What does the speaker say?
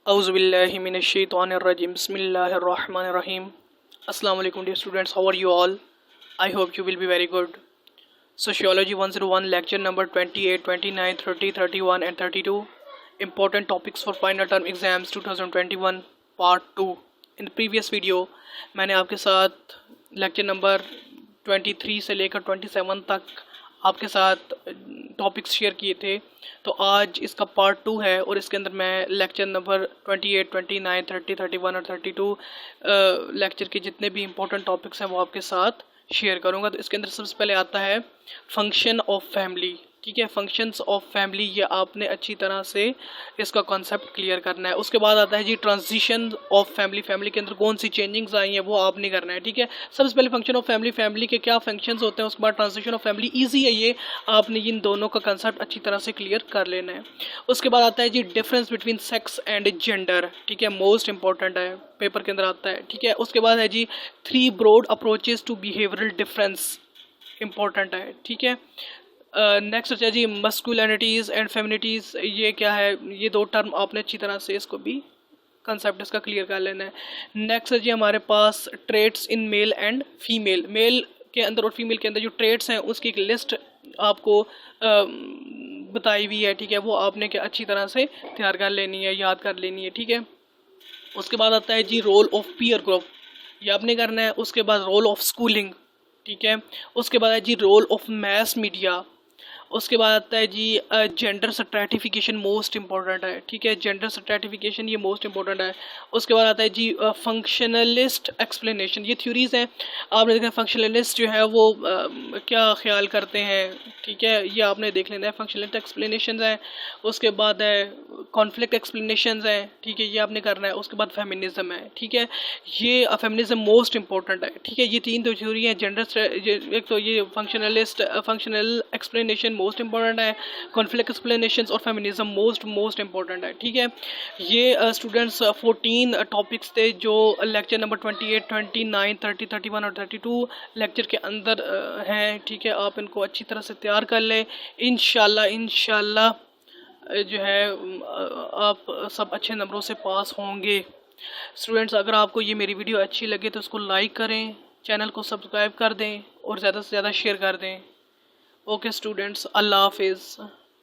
Auzubillahiminash-shaytanir-rajim. Bismillahir-rahmanir-rahim. Assalamu alaikum dear students, how are you all? I hope you will be very good. Sociology 101 lecture number 28, 29, 30, 31 and 32. Important topics for final term exams 2021 part 2. In the previous video मैंने आपके साथ lecture number 23 से लेकर 27 तक आपके साथ topics share किए थे। तो आज इसका पार्ट 2 है और इसके अंदर मैं लेक्चर नंबर 28, 29, 30, 31 और 32 लेक्चर के जितने भी इम्पोर्टेंट टॉपिक्स हैं वो आपके साथ शेयर करूंगा। तो इसके अंदर सबसे पहले आता है फंक्शन ऑफ फैमिली। ठीक है, फंक्शंस ऑफ फैमिली, ये आपने अच्छी तरह से इसका कॉन्सेप्ट क्लियर करना है। उसके बाद आता है जी ट्रांजिशन ऑफ फैमिली। फैमिली के अंदर कौन सी चेंजिंग्स आई हैं वो आपने करना है। ठीक है, सबसे पहले फंक्शन ऑफ फैमिली, फैमिली के क्या फंक्शंस होते हैं, उसके बाद ट्रांजिशन ऑफ फैमिली। ईजी है ये, आपने इन दोनों का कंसेप्ट अच्छी तरह से क्लियर कर लेना है। उसके बाद आता है जी difference between sex and gender. ठीक है, मोस्ट इंपॉर्टेंट है, पेपर के अंदर आता है। ठीक है, उसके बाद है जी 3 broad approaches to behavioural difference, important है। ठीक है, नेक्स्ट है जी मस्कुलिनिटीज़ एंड फेमिनिटीज़। ये क्या है, ये दो टर्म आपने अच्छी तरह से इसको भी कंसेप्ट इसका क्लियर कर लेना है। नेक्स्ट है जी हमारे पास traits in male and female. Male के अंदर और फीमेल के अंदर जो ट्रेट्स हैं उसकी एक लिस्ट आपको बताई हुई है। ठीक है, वो आपने क्या अच्छी तरह से तैयार कर लेनी है, याद कर लेनी है। ठीक है, उसके बाद आता है जी रोल ऑफ पीयर ग्रुप, ये आपने करना है। उसके बाद रोल ऑफ स्कूलिंग। ठीक है, उसके बाद है जी रोल ऑफ मैस मीडिया। उसके बाद आता है जी जेंडर स्ट्रैटिफिकेशन, मोस्ट इंपॉर्टेंट है। ठीक है, जेंडर स्ट्रैटिफिकेशन ये मोस्ट इंपॉर्टेंट है। उसके बाद आता है जी फंक्शनलिस्ट एक्सप्लेनेशन। ये थ्योरीज हैं, आपने देखा फंक्शनलिस्ट जो है वो क्या ख्याल करते हैं। ठीक है, ये आपने देख लेना है, फंक्शनलिस्ट एक्सप्लेनेशन हैं। उसके बाद है कॉन्फ्लिक्ट एक्सप्लेनेशन हैं। ठीक है, ये आपने करना है। उसके बाद फेमिनिज्म है। ठीक है, ये फेमिनिज्म मोस्ट इंपॉर्टेंट है। ठीक है, ये 3 तो थ्योरी हैं, जेंडर, एक तो ये फंक्शनल एक्सप्लेनेशन मोस्ट इंपॉर्टेंट है, कॉन्फ्लिक्ट एक्सप्लेनेशंस और फेमिनिज्म मोस्ट इंपॉर्टेंट है। ठीक है, ये स्टूडेंट्स 14 टॉपिक्स थे जो लेक्चर नंबर 28, 29, 30, 31 और 32 लेक्चर के अंदर हैं। ठीक है, आप इनको अच्छी तरह से तैयार कर लें। इंशाल्लाह जो है आप सब अच्छे नंबरों से पास होंगे। स्टूडेंट्स, अगर आपको ये मेरी वीडियो अच्छी लगे तो उसको लाइक करें, चैनल को सब्सक्राइब कर दें और ज़्यादा से ज़्यादा शेयर कर दें। ओके स्टूडेंट्स, अल्लाह हाफिज़।